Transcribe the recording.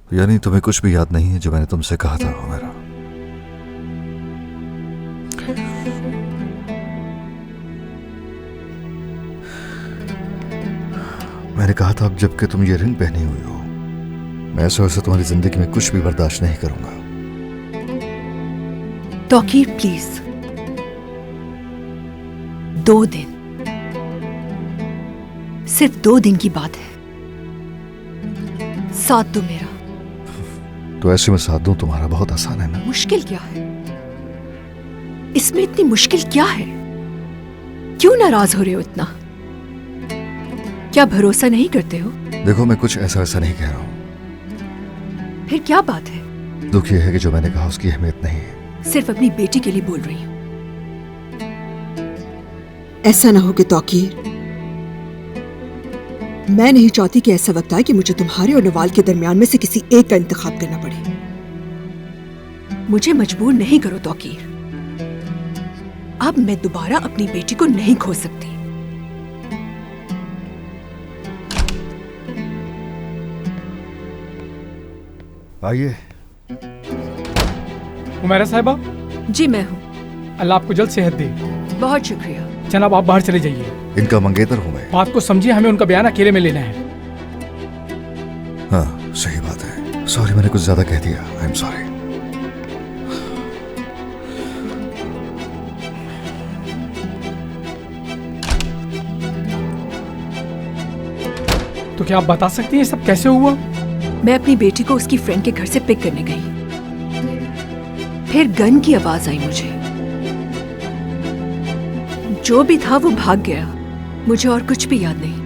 यानी तुम्हें कुछ भी याद नहीं है जो मैंने तुमसे कहा था हुमैरा? मैंने कहा था अब जबकि तुम ये रिंग पहनी हुई हो, मैं ऐसा वैसा तुम्हारी जिंदगी में कुछ भी बर्दाश्त नहीं करूंगा। तौकीर प्लीज, 2 दिन, सिर्फ 2 दिन की बात है। साथ दो मेरा। तो ऐसे में साथ दूं तुम्हारा बहुत आसान है ना? मुश्किल क्या है इसमें? इतनी मुश्किल क्या है? क्यों नाराज हो रहे हो इतना? क्या भरोसा नहीं करते हो? देखो मैं कुछ ऐसा वैसा नहीं कह रहा हूं। फिर क्या बात है? दुख यह है कि जो मैंने कहा उसकी अहमियत नहीं है। सिर्फ अपनी बेटी के लिए बोल रही हूं। ऐसा ना हो कि तौकीर, मैं नहीं चाहती कि ऐसा वक्त आए कि मुझे तुम्हारे और नवाल के दरमियान में से किसी एक का इंतखाब करना पड़े। मुझे मजबूर नहीं करो तौकीर। अब मैं दोबारा अपनी बेटी को नहीं खो सकती। आइए। हुमैरा साहिबा। जी मैं हूँ। अल्लाह आपको जल्द सेहत दे। बहुत शुक्रिया। जनाब आप बाहर चले जाइए। इनका मंगेतर हूँ मैं। बात को समझिए, हमें उनका बयान अकेले में लेना है। हाँ सही बात है। सॉरी मैंने कुछ ज्यादा कह दिया। I am sorry. तो क्या आप बता सकती हैं सब कैसे हुआ? मैं अपनी बेटी को उसकी फ्रेंड के घर से पिक करने गई, फिर गन की आवाज आई मुझे। जो भी था वो भाग गया। मुझे और कुछ भी याद नहीं।